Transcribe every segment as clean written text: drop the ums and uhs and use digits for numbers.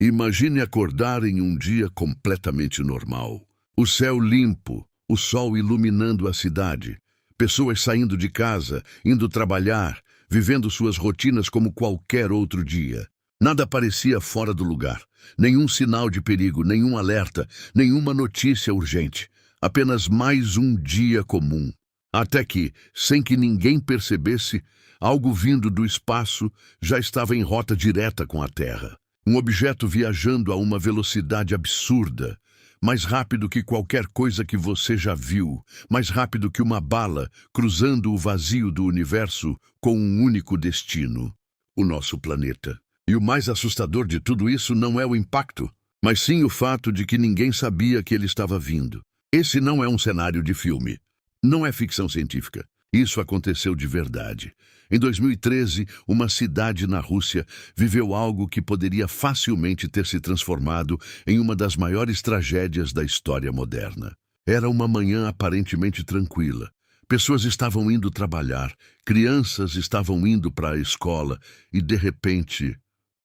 Imagine acordar em um dia completamente normal. O céu limpo, o sol iluminando a cidade, pessoas saindo de casa, indo trabalhar, vivendo suas rotinas como qualquer outro dia. Nada parecia fora do lugar. Nenhum sinal de perigo, nenhum alerta, nenhuma notícia urgente. Apenas mais um dia comum. Até que, sem que ninguém percebesse, algo vindo do espaço já estava em rota direta com a Terra. Um objeto viajando a uma velocidade absurda, mais rápido que qualquer coisa que você já viu, mais rápido que uma bala cruzando o vazio do universo com um único destino: o nosso planeta. E o mais assustador de tudo isso não é o impacto, mas sim o fato de que ninguém sabia que ele estava vindo. Esse não é um cenário de filme. Não é ficção científica. Isso aconteceu de verdade. Em 2013, uma cidade na Rússia viveu algo que poderia facilmente ter se transformado em uma das maiores tragédias da história moderna. Era uma manhã aparentemente tranquila. Pessoas estavam indo trabalhar, crianças estavam indo para a escola e, de repente,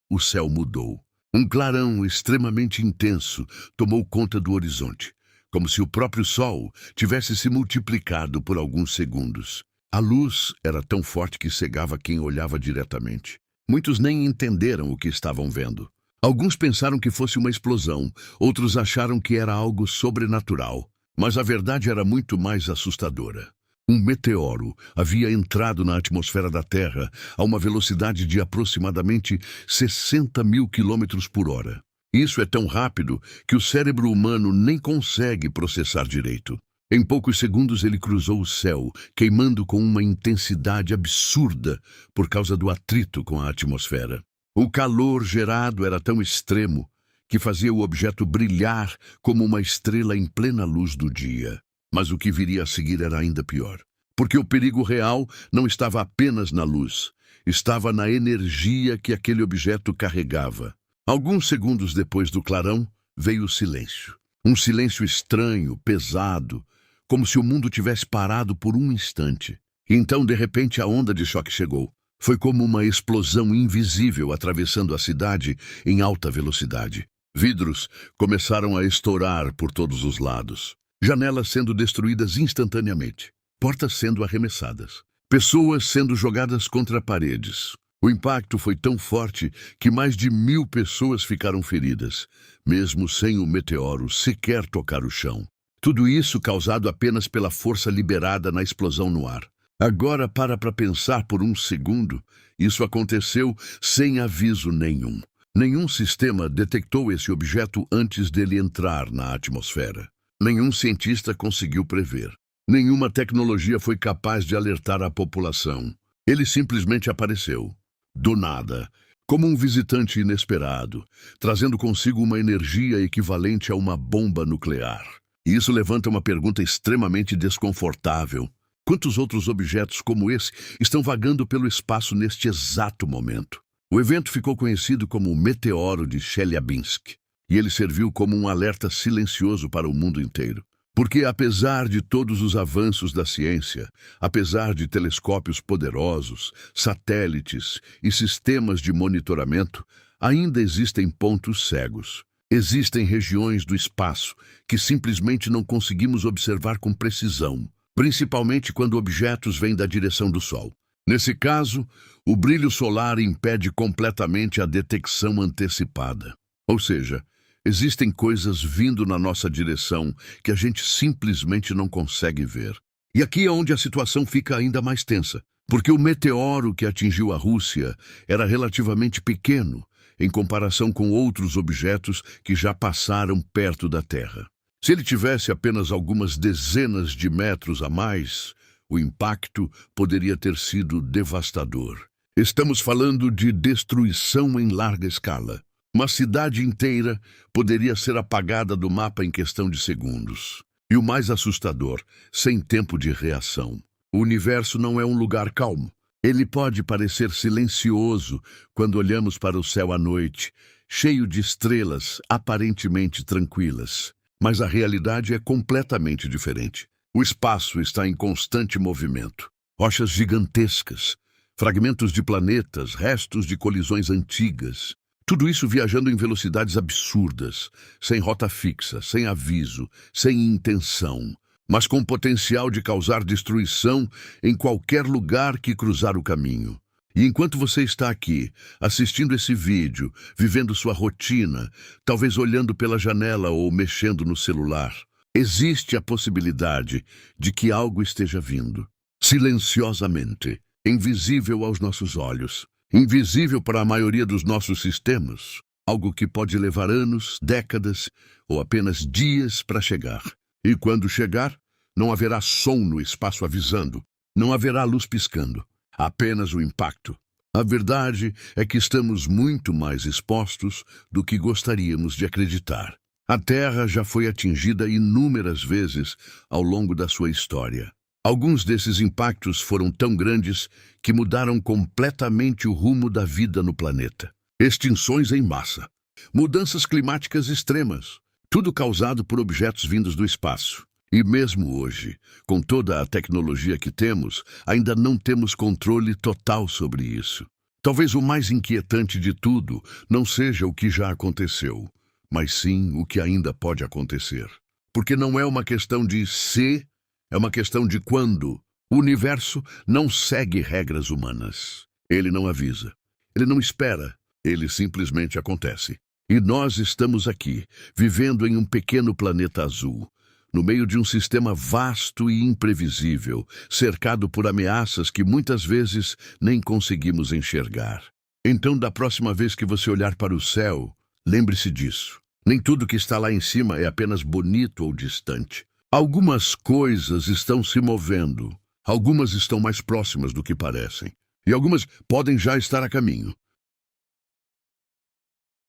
o céu mudou. Um clarão extremamente intenso tomou conta do horizonte, como se o próprio sol tivesse se multiplicado por alguns segundos. A luz era tão forte que cegava quem olhava diretamente. Muitos nem entenderam o que estavam vendo. Alguns pensaram que fosse uma explosão, outros acharam que era algo sobrenatural. Mas a verdade era muito mais assustadora. Um meteoro havia entrado na atmosfera da Terra a uma velocidade de aproximadamente 60 mil quilômetros por hora. Isso é tão rápido que o cérebro humano nem consegue processar direito. Em poucos segundos ele cruzou o céu, queimando com uma intensidade absurda por causa do atrito com a atmosfera. O calor gerado era tão extremo que fazia o objeto brilhar como uma estrela em plena luz do dia. Mas o que viria a seguir era ainda pior, porque o perigo real não estava apenas na luz, estava na energia que aquele objeto carregava. Alguns segundos depois do clarão, veio o silêncio. Um silêncio estranho, pesado, como se o mundo tivesse parado por um instante. E então, de repente, a onda de choque chegou. Foi como uma explosão invisível atravessando a cidade em alta velocidade. Vidros começaram a estourar por todos os lados. Janelas sendo destruídas instantaneamente. Portas sendo arremessadas. Pessoas sendo jogadas contra paredes. O impacto foi tão forte que mais de 1000 pessoas ficaram feridas, mesmo sem o meteoro sequer tocar o chão. Tudo isso causado apenas pela força liberada na explosão no ar. Agora para pensar por um segundo, isso aconteceu sem aviso nenhum. Nenhum sistema detectou esse objeto antes dele entrar na atmosfera. Nenhum cientista conseguiu prever. Nenhuma tecnologia foi capaz de alertar a população. Ele simplesmente apareceu, do nada, como um visitante inesperado, trazendo consigo uma energia equivalente a uma bomba nuclear. E isso levanta uma pergunta extremamente desconfortável. Quantos outros objetos como esse estão vagando pelo espaço neste exato momento? O evento ficou conhecido como o Meteoro de Chelyabinsk, e ele serviu como um alerta silencioso para o mundo inteiro. Porque, apesar de todos os avanços da ciência, apesar de telescópios poderosos, satélites e sistemas de monitoramento, ainda existem pontos cegos. Existem regiões do espaço que simplesmente não conseguimos observar com precisão, principalmente quando objetos vêm da direção do Sol. Nesse caso, o brilho solar impede completamente a detecção antecipada. Ou seja, existem coisas vindo na nossa direção que a gente simplesmente não consegue ver. E aqui é onde a situação fica ainda mais tensa, porque o meteoro que atingiu a Rússia era relativamente pequeno em comparação com outros objetos que já passaram perto da Terra. Se ele tivesse apenas algumas dezenas de metros a mais, o impacto poderia ter sido devastador. Estamos falando de destruição em larga escala. Uma cidade inteira poderia ser apagada do mapa em questão de segundos. E o mais assustador, sem tempo de reação. O universo não é um lugar calmo. Ele pode parecer silencioso quando olhamos para o céu à noite, cheio de estrelas aparentemente tranquilas. Mas a realidade é completamente diferente. O espaço está em constante movimento. Rochas gigantescas, fragmentos de planetas, restos de colisões antigas, Tudo isso viajando em velocidades absurdas, sem rota fixa, sem aviso, sem intenção, mas com potencial de causar destruição em qualquer lugar que cruzar o caminho. E enquanto você está aqui, assistindo esse vídeo, vivendo sua rotina, talvez olhando pela janela ou mexendo no celular, existe a possibilidade de que algo esteja vindo, silenciosamente, invisível aos nossos olhos, invisível para a maioria dos nossos sistemas, algo que pode levar anos, décadas ou apenas dias para chegar. E quando chegar, não haverá som no espaço avisando, não haverá luz piscando. Apenas o impacto. A verdade é que estamos muito mais expostos do que gostaríamos de acreditar. A Terra já foi atingida inúmeras vezes ao longo da sua história. Alguns desses impactos foram tão grandes que mudaram completamente o rumo da vida no planeta. Extinções em massa, mudanças climáticas extremas, tudo causado por objetos vindos do espaço. E mesmo hoje, com toda a tecnologia que temos, ainda não temos controle total sobre isso. Talvez o mais inquietante de tudo não seja o que já aconteceu, mas sim o que ainda pode acontecer. Porque não é uma questão de se, é uma questão de quando. O universo não segue regras humanas. Ele não avisa. Ele não espera. Ele simplesmente acontece. E nós estamos aqui, vivendo em um pequeno planeta azul, no meio de um sistema vasto e imprevisível, cercado por ameaças que muitas vezes nem conseguimos enxergar. Então, da próxima vez que você olhar para o céu, lembre-se disso. Nem tudo que está lá em cima é apenas bonito ou distante. Algumas coisas estão se movendo. Algumas estão mais próximas do que parecem. E algumas podem já estar a caminho.